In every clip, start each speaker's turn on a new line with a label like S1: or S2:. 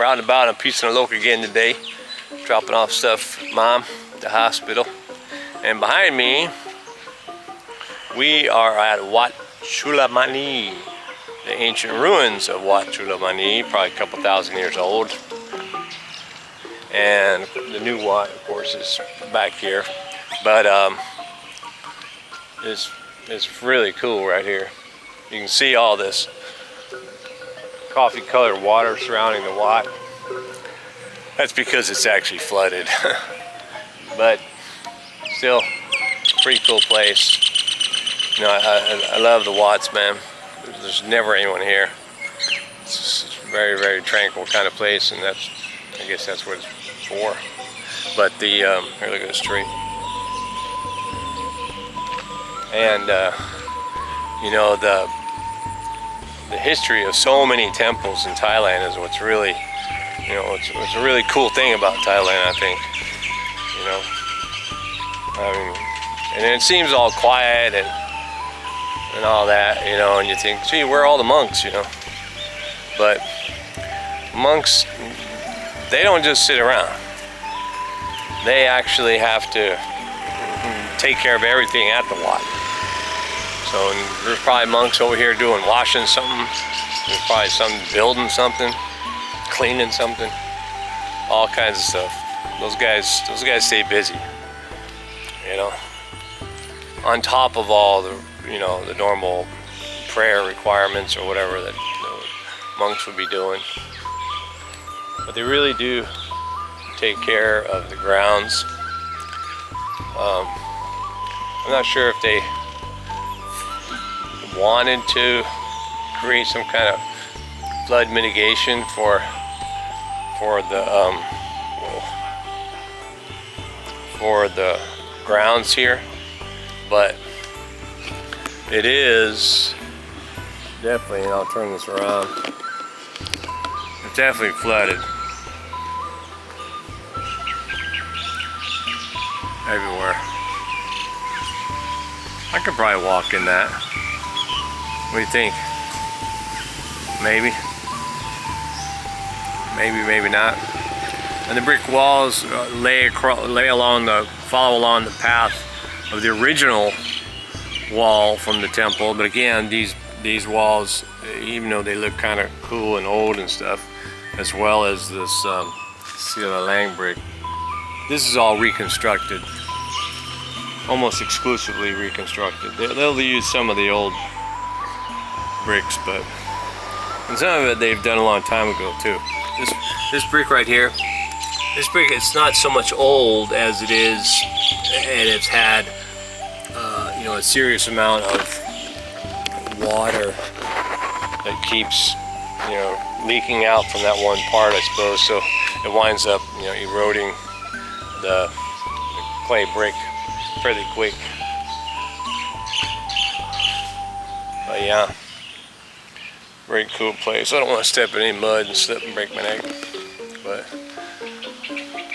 S1: out and about in Phitsanulok again today, dropping off stuff for Mom at the hospital. And behind me, we are at Wat Chula Manee, the ancient ruins of Wat Chula Manee, probably a couple thousand years old. And the new Wat, of course, is back here. But it's really cool right here. You can see all this coffee colored water surrounding the Wat. That's because it's actually flooded. But still, pretty cool place. You know, I love the Wats, man. There's never anyone here. It's just a very, very tranquil kind of place, and that's, I guess that's what it's for. But the, here, look at this tree. And, you know, the history of so many temples in Thailand is what's really, you know, it's a really cool thing about Thailand, I think. You know, I mean, and it seems all quiet and all that, you know, and you think, gee, where are all the monks, you know? But monks, they don't just sit around. They actually have to take care of everything at the Wat. So there's probably monks over here doing washing something. There's probably some building something, cleaning something, all kinds of stuff. Those guys stay busy, you know. On top of all the, you know, the normal prayer requirements or whatever that the monks would be doing. But they really do take care of the grounds. I'm not sure if they wanted to create some kind of flood mitigation for the grounds here, but it is definitely, and I'll turn this around, it's definitely flooded everywhere. I could probably walk in that. What do you think? Maybe. Maybe not. And the brick walls follow along the path of the original wall from the temple. But again, these walls, even though they look kind of cool and old and stuff, as well as this Sila Lang brick, this is all reconstructed, almost exclusively reconstructed. They'll use some of the old bricks, but and some of it they've done a long time ago too. This brick right here, this brick, it's not so much old as it is, and it's had you know, a serious amount of water that keeps, you know, leaking out from that one part, I suppose. So it winds up, you know, eroding the clay brick fairly quick. But yeah, very cool place. I don't want to step in any mud and slip and break my neck, but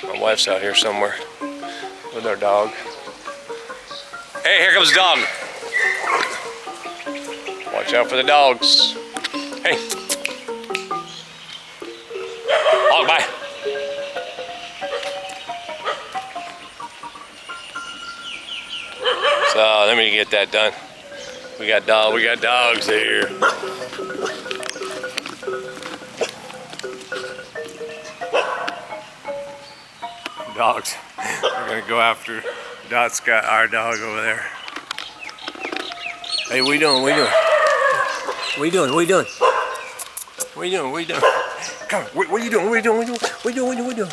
S1: my wife's out here somewhere with our dog. Hey, here comes the dog. Watch out for the dogs. Hey. Dog, bye. So let me get that done. We got dogs here. Dogs. We're gonna go after Dot's got our dog over there. Hey, what you doing? What you doing? What you doing? What you doing? What you doing? Come on, what you doing? What you doing? What you doing?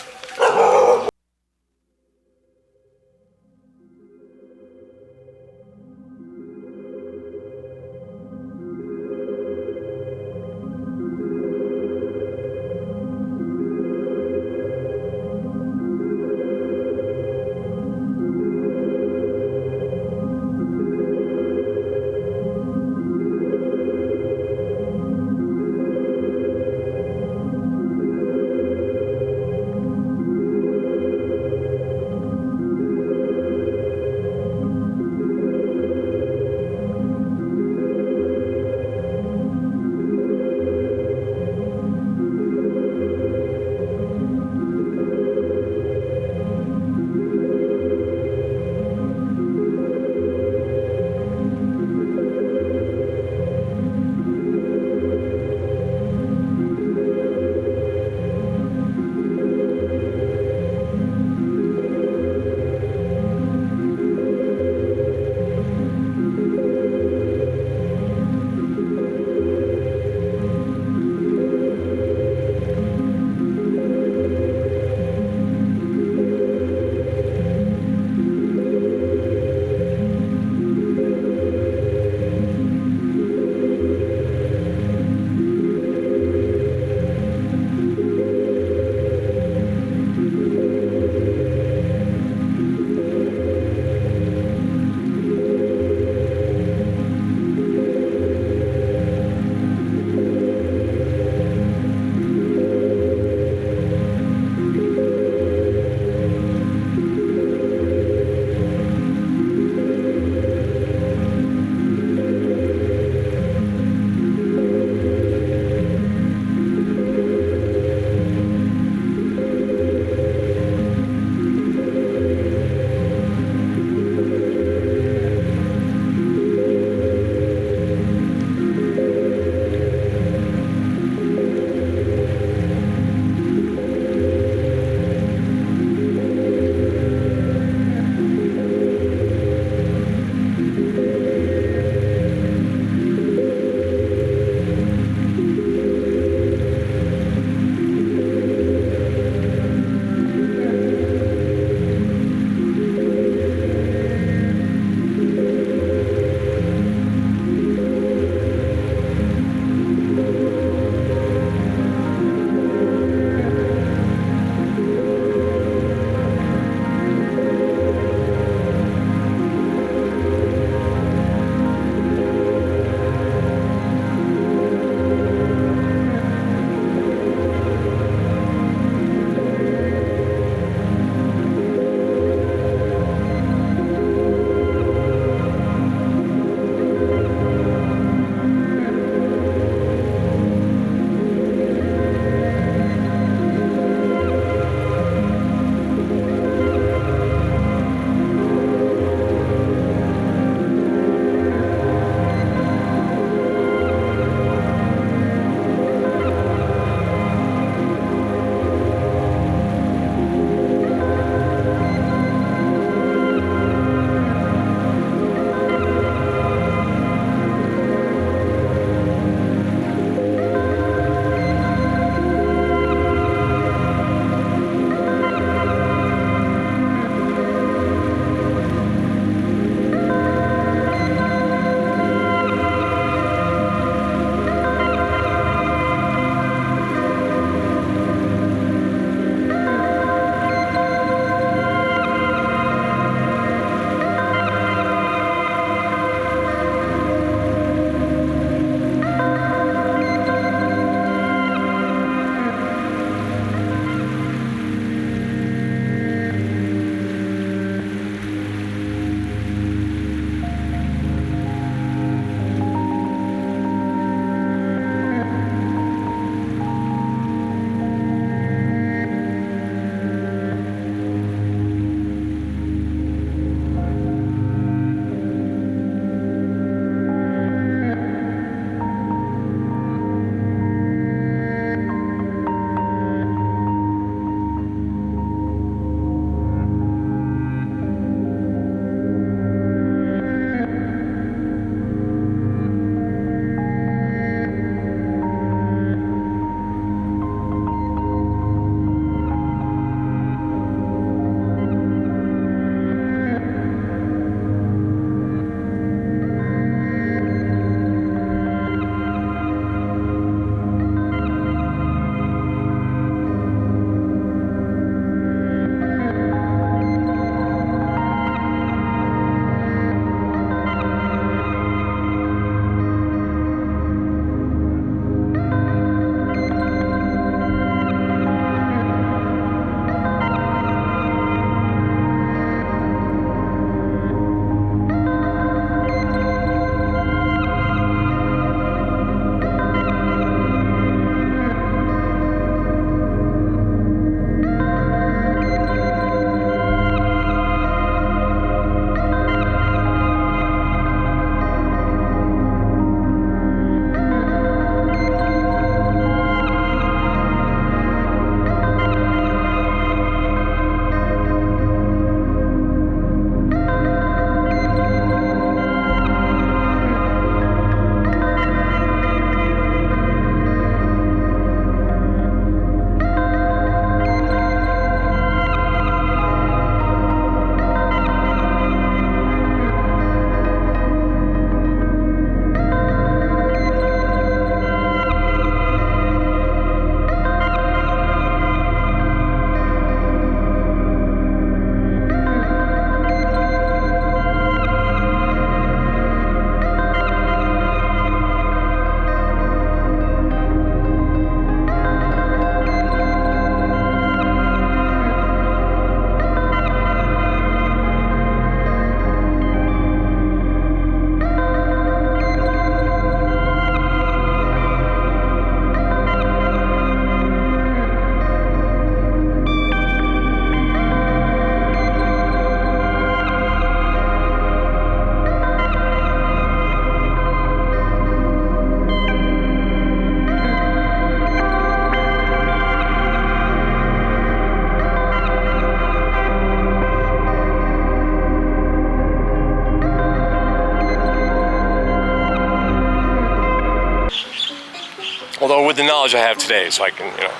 S1: Although with the knowledge I have today, so I can, you know.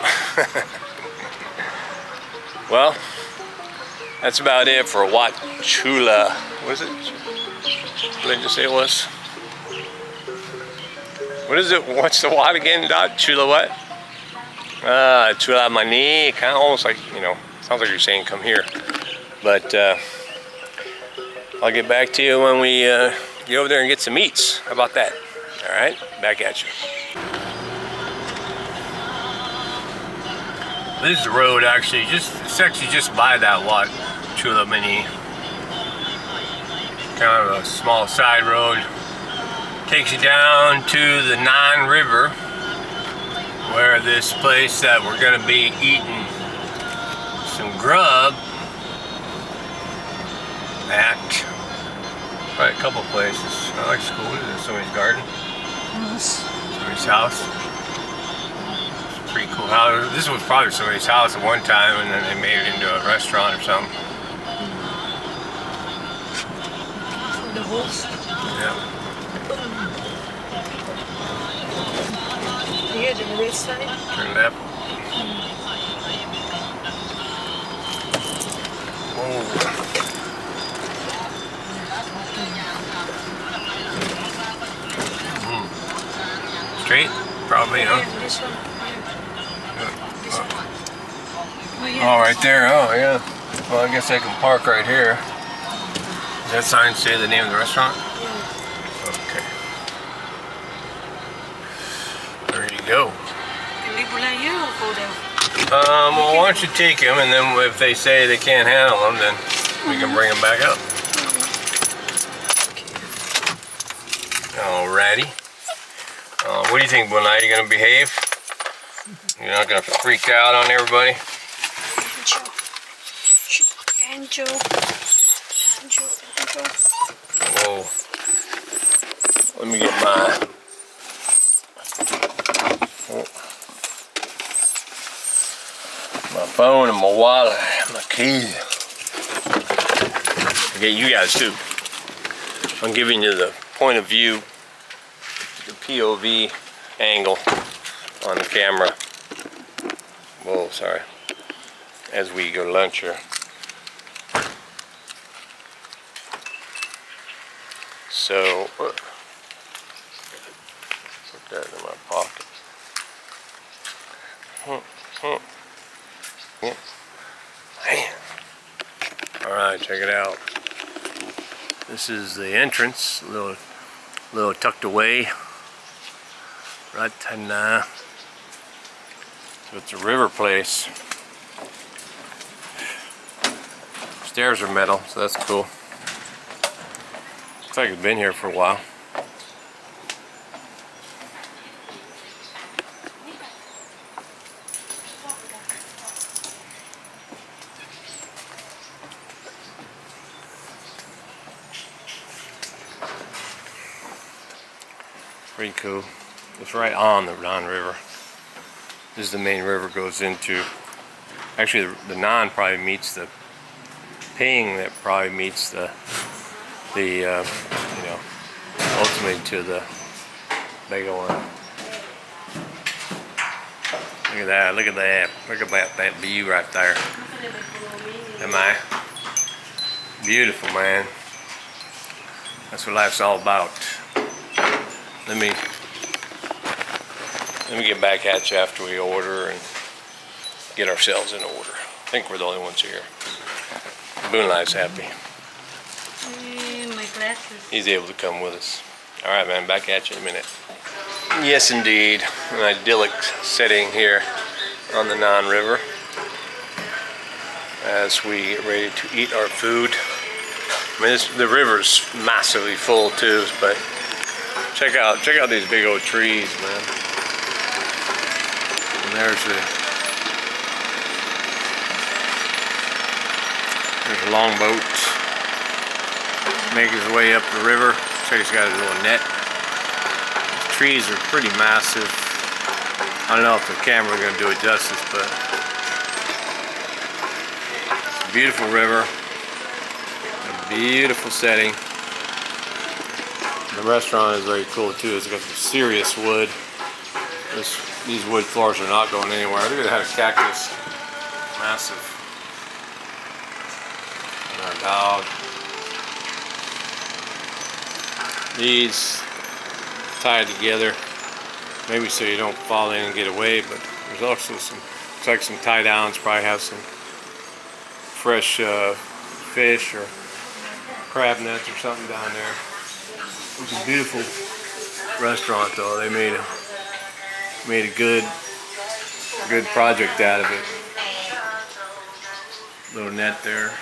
S1: Well, that's about it for Wat Chula. What is it? What did I just say it was? What is it? What's the Wat again? Dot Chula what? Chula Manee. Kind of almost like, you know, sounds like you're saying come here. But I'll get back to you when we get over there and get some meats. How about that? All right, back at you. This is the road actually, it's actually just by that Wat Chula Manee. Kind of a small side road. Takes you down to the Nan River, where this place that we're gonna be eating some grub at. Probably a couple places. I like school. Is it somebody's garden?
S2: Yes.
S1: Somebody's house. It's pretty cool house. This was probably somebody's house at one time, and then they made it into a restaurant or something.
S2: The horse.
S1: Yeah.
S2: Here, the red side.
S1: Turn left. Whoa. Straight? Probably, huh?
S2: Yeah, this one. This one. Oh, yeah.
S1: Oh, right there. Oh, yeah. Well, I guess I can park right here. Does that sign say the name of the restaurant?
S2: Yeah.
S1: Okay. There you go.
S2: Can we pull out here or go there?
S1: Well, why don't you take them, and then if they say they can't handle them, then we can bring them back up. Alrighty. What do you think, Bunai? You gonna behave? You're not gonna freak out on everybody?
S2: Angel.
S1: Whoa. Let me get my... my phone and my wallet, my keys. Okay, you guys too. I'm giving you the point of view, the POV angle on the camera. Whoa, sorry. As we go to lunch here. So, put that in my pocket. Yeah. Man. Alright, check it out. This is the entrance, a little tucked away. Right now. So it's a river place. Stairs are metal, so that's cool. Looks like it's been here for a while. Pretty cool. It's right on the Nan River. This is the main river goes into. Actually, the Nan probably meets the Ping. That probably meets the you know, ultimately to the bigger one. Look at that! Look at that! Look at that view right there. Am I? Beautiful, man. That's what life's all about. Let me get back at you after we order and get ourselves in order. I think we're the only ones here. Boonlife's happy.
S2: My glasses.
S1: He's able to come with us. All right, man, back at you in a minute. Yes, indeed. An idyllic setting here on the Nan River as we get ready to eat our food. I mean, the river's massively full too, but check out these big old trees, man. And there's a longboat making his way up the river. So he's got his little net. The trees are pretty massive. I don't know if the camera is going to do it justice, but it's a beautiful river, a beautiful setting. The restaurant is very cool too. It's got some serious wood. This These wood floors are not going anywhere. Look at that cactus. Massive. And our dog. These tied together, maybe so you don't fall in and get away, but there's also some, looks like some tie downs, probably have some fresh fish or crab nets or something down there. It's a beautiful restaurant though. They made a good project out of it. Little net there.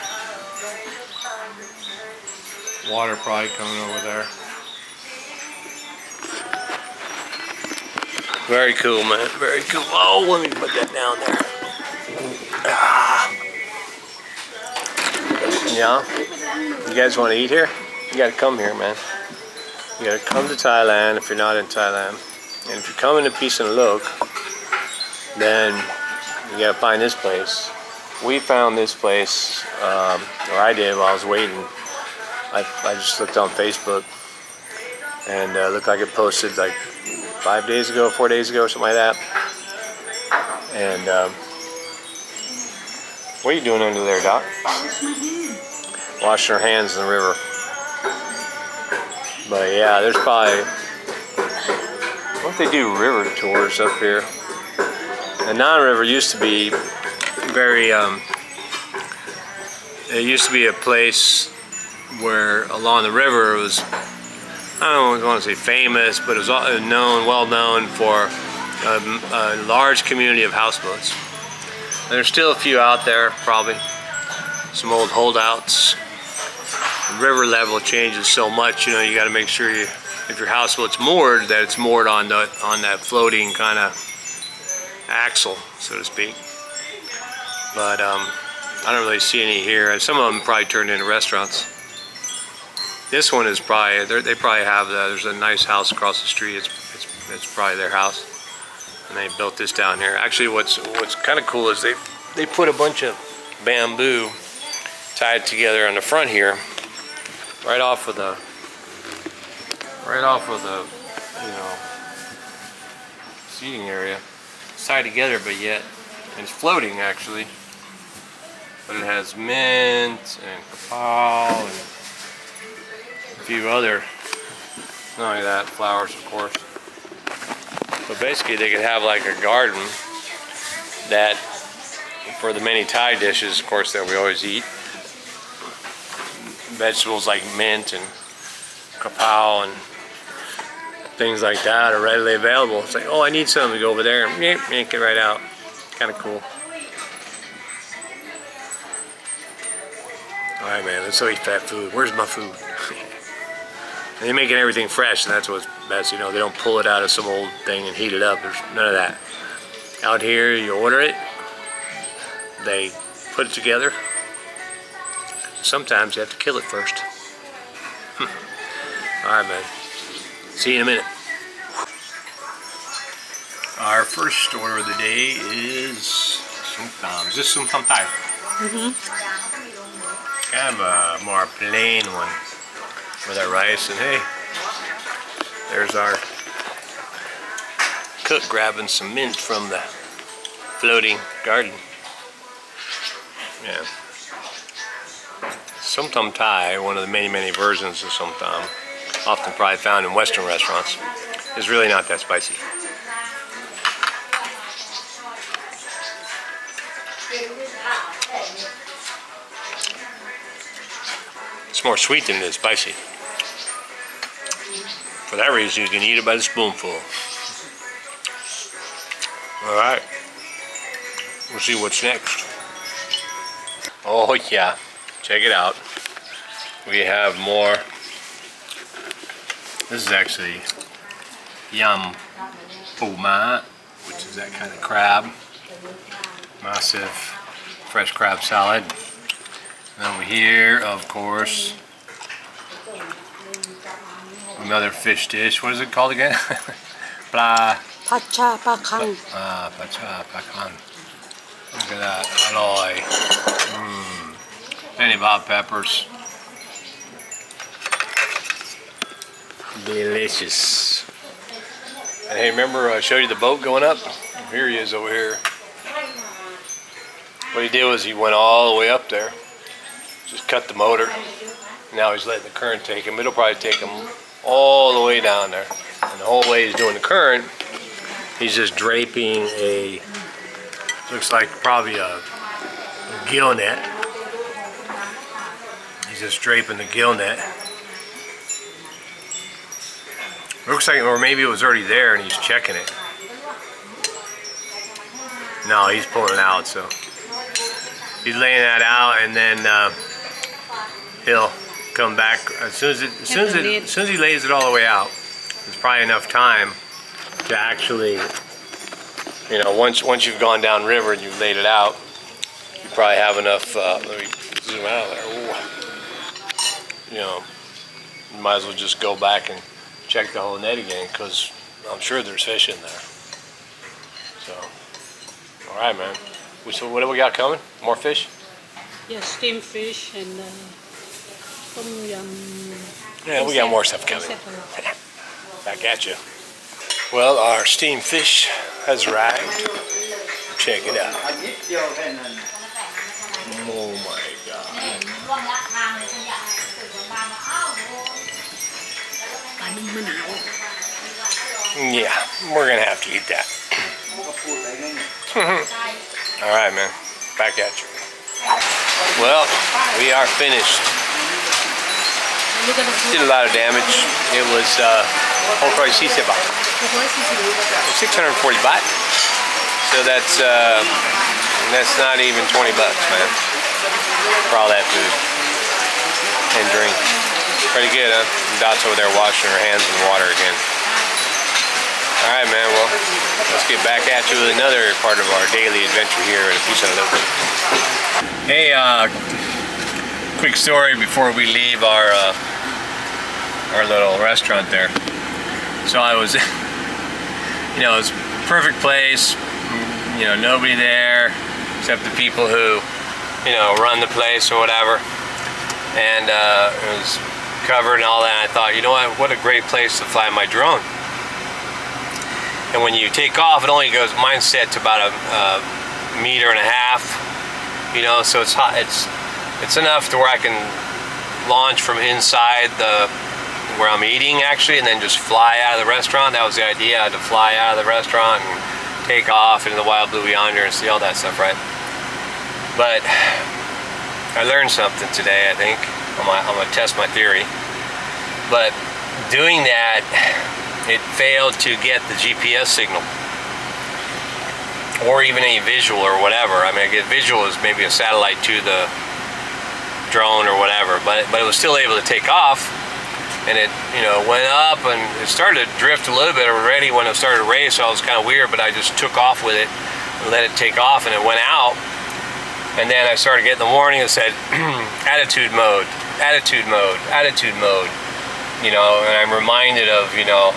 S1: Water probably coming over there. Very cool, man. Very cool. Oh, let me put that down there. Ah. Yeah. You guys want to eat here? You gotta come here, man. You gotta come to Thailand if you're not in Thailand. And if you're coming to Phitsanulok, then you gotta find this place. We found this place, or I did while I was waiting. I just looked on Facebook, and it looked like it posted like 5 days ago, 4 days ago, something like that. And what are you doing under there, Doc? Washing her hands in the river. But yeah, there's probably, what if they do river tours up here? The non-river used to be very, it used to be a place where along the river it was, I don't want to say famous, but it was well known for a large community of houseboats. And there's still a few out there, probably. Some old holdouts. The river level changes so much, you know, you got to make sure if your houseboat's moored, that it's moored on that floating kind of axle, so to speak. But I don't really see any here. Some of them probably turned into restaurants. This one is probably, they probably have, there's a nice house across the street. It's probably their house. And they built this down here. Actually, what's kind of cool is they put a bunch of bamboo tied together on the front here, right off of the, you know, seating area. It's tied together, but yet it's floating actually. But it has mint and kapow and a few other, not only that, flowers of course. But basically they could have like a garden that, for the many Thai dishes, of course, that we always eat, vegetables like mint and kapow and things like that are readily available. It's like, oh, I need something to go over there and yank it right out. Kind of cool. Alright, man, let's go eat that food. Where's my food? They're making everything fresh, and that's what's best. You know, they don't pull it out of some old thing and heat it up. There's none of that. Out here, you order it, they put it together. Sometimes you have to kill it first. Alright, man. See you in a minute. Our first order of the day is somtam. Is this somtam Thai? Mm-hmm. Kind of a more plain one with our rice. And hey, there's our cook grabbing some mint from the floating garden. Yeah. Somtam Thai, one of the many versions of somtam, often probably found in Western restaurants, is really not that spicy. It's more sweet than it is spicy. For that reason, you can eat it by the spoonful. Alright, we'll see what's next. Oh yeah, check it out. We have more. This is actually yum puma, which is that kind of crab. Massive fresh crab salad. And over here, of course, another fish dish. What is it called again?
S2: Pacha pakan.
S1: Pacha pakan. Look at that. Aloy. Penny bob peppers. Delicious. And hey, remember I showed you the boat going up? Here he is over here. What he did was he went all the way up there, just cut the motor. Now he's letting the current take him. It'll probably take him all the way down there. And the whole way he's doing the current, he's just draping a, looks like probably a gill net. He's just draping the gill net. Looks like, or maybe it was already there and he's checking it. No, he's pulling it out, so he's laying that out, and then he'll come back as soon as he lays it all the way out. There's probably enough time to actually, you know, once you've gone down river and you've laid it out, you probably have enough. Let me zoom out there. Ooh. You know, you might as well just go back and check the whole net again, because I'm sure there's fish in there. So, all right, man. So what do we got coming? More fish?
S2: Yeah, steamed fish and tom yum.
S1: Yeah, we got more stuff coming. Back at you. Well, our steamed fish has arrived. Check it out. Oh my God. Yeah, we're gonna have to eat that. All right, man. Back at you. Well, we are finished. Did a lot of damage. It was 640 baht. So that's not even 20 bucks, man, for all that food and drink. Pretty good, huh? Dot's over there washing her hands in the water again. All right, man. Well, let's get back at you with another part of our daily adventure here at Phitsanulok. Hey, quick story before we leave our little restaurant there. So I was, you know, it's a perfect place. You know, nobody there except the people who, you know, run the place or whatever. And it was covered and all that. And I thought, you know what a great place to fly my drone. And when you take off, it only goes, mine's set to about a meter and a half, you know, so it's hot. It's enough to where I can launch from inside where I'm eating actually, and then just fly out of the restaurant. That was the idea, to fly out of the restaurant and take off into the wild blue yonder and see all that stuff, right? But I learned something today, I think. I'm gonna test my theory. But doing that, it failed to get the GPS signal, or even any visual or whatever. I mean, I get visual is maybe a satellite to the drone or whatever, but it was still able to take off, and it, you know, went up and it started to drift a little bit already when it started to raise, so it was kind of weird, but I just took off with it and let it take off, and it went out. And then I started getting the warning that said attitude mode, attitude mode, attitude mode, you know, and I'm reminded of, you know,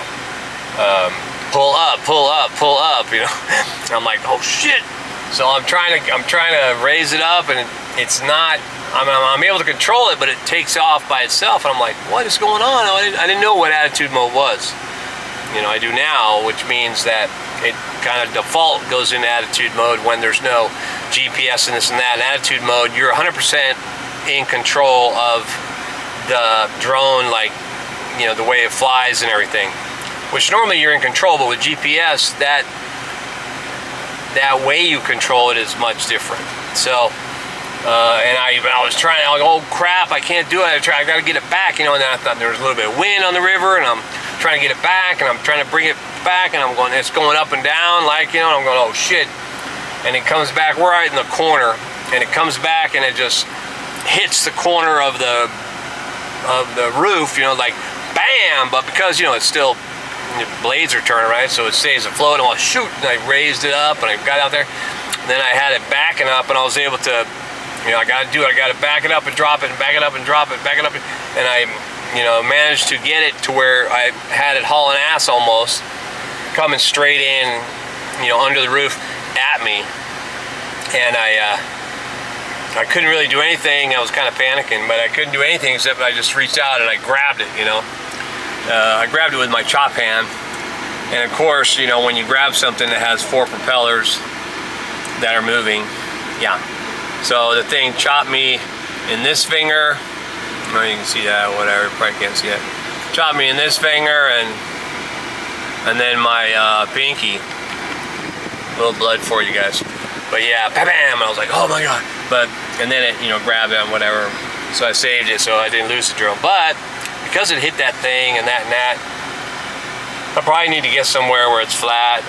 S1: pull up, pull up, pull up, you know. I'm like, oh shit. So I'm trying to raise it up, and it's not, I'm able to control it, but it takes off by itself, and I'm like, what is going on? I didn't know what attitude mode was. You know, I do now, which means that it kind of default goes into attitude mode when there's no GPS and this and that. In attitude mode, you're 100% in control of the drone, like, you know, the way it flies and everything. Which normally you're in control, but with GPS, that way you control it is much different. So, and I was trying, I was like, oh crap, I can't do it. I got to get it back, you know. And then I thought there was a little bit of wind on the river, and I'm trying to get it back, and I'm trying to bring it back, and I'm going, it's going up and down, like, you know. And I'm going, oh shit. And it comes back, we're right in the corner, and it comes back, and it just hits the corner of the roof, you know, like bam. But because, you know, it's still, the blades are turning, right, so it stays afloat. And I was shoot, and I raised it up, and I got out there, and then I had it backing up, and I was able to, you know, I got to back it up and drop it, and back it up and drop it, back it up, and I, you know, managed to get it to where I had it hauling ass almost, coming straight in, you know, under the roof at me, and I couldn't really do anything. I was kind of panicking, but I couldn't do anything except I just reached out and I grabbed it, you know. I grabbed it with my chop hand, And of course, you know, when you grab something that has 4 propellers that are moving, yeah. So the thing chopped me in this finger. No, you can see that, whatever, probably can't see it. Chopped me in this finger and then my pinky. A little blood for you guys. But yeah, bam, bam, I was like, oh my God. And then it, you know, grabbed it and whatever. So I saved it so I didn't lose the drone. But because it hit that thing and that, I probably need to get somewhere where it's flat.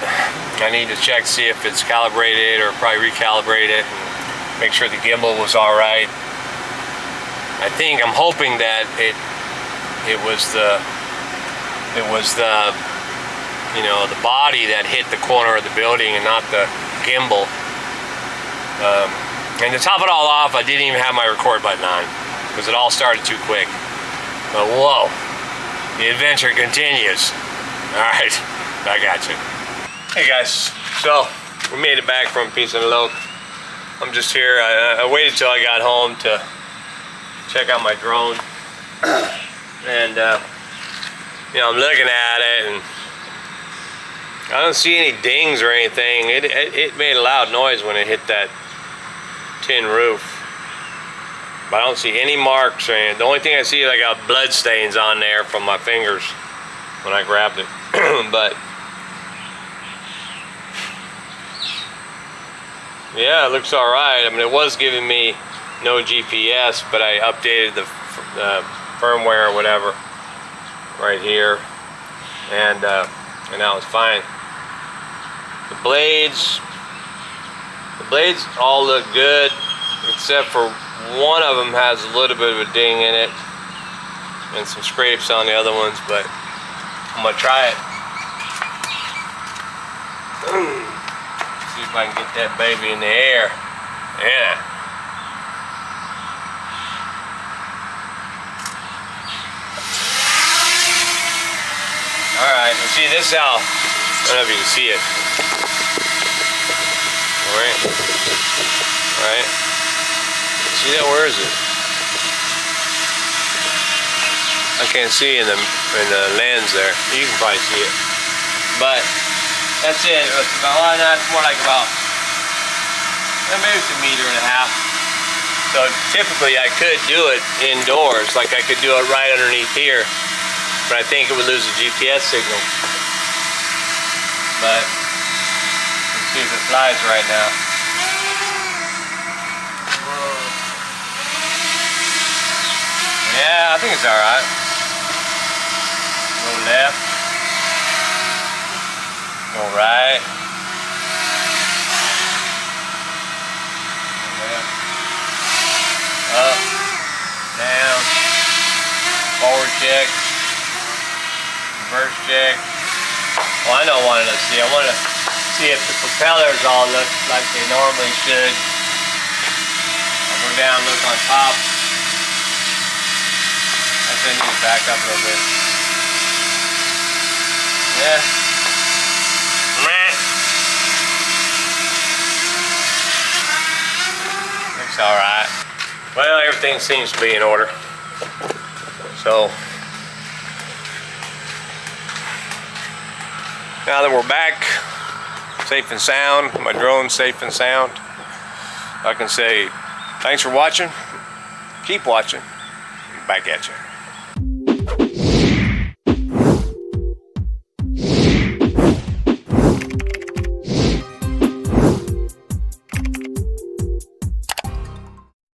S1: I need to check, see if it's calibrated, or probably recalibrate it and make sure the gimbal was all right. I'm hoping that it was the you know, the body that hit the corner of the building and not the gimbal. And to top it all off, I didn't even have my record button on because it all started too quick. But whoa, the adventure continues. All right, I got you. Hey guys, so we made it back from Phitsanulok. I'm just here. I waited till I got home to check out my drone, and you know, I'm looking at it, and I don't see any dings or anything. It made a loud noise when it hit that tin roof, but I don't see any marks or anything. The only thing I see is I got blood stains on there from my fingers when I grabbed it. But yeah, it looks all right. I mean, it was giving me no GPS, but I updated the firmware or whatever right here, and now it's fine. The blades all look good, except for one of them has a little bit of a ding in it and some scrapes on the other ones, but I'm gonna try it. See if I can get that baby in the air. Yeah. Alright, see this how, I don't know if you can see it. Alright. See that, where is it? I can't see in the lens there. You can probably see it. But that's it. Well, that's more like about, maybe it's 1.5 meters. So typically I could do it indoors, like I could do it right underneath here. But I think it would lose the GPS signal. But let's see if it flies right now. Yeah, I think it's alright. Go left. Go right. Left. Up. Down. Forward check. Reverse check. Well, I know what I wanted to see. I wanted to see if the propellers all look like they normally should. I'll go down, look on top. I need to back up a little bit. Yeah. Looks alright. Well, everything seems to be in order. So, now that we're back, safe and sound, my drone's safe and sound, I can say thanks for watching, keep watching, back at you.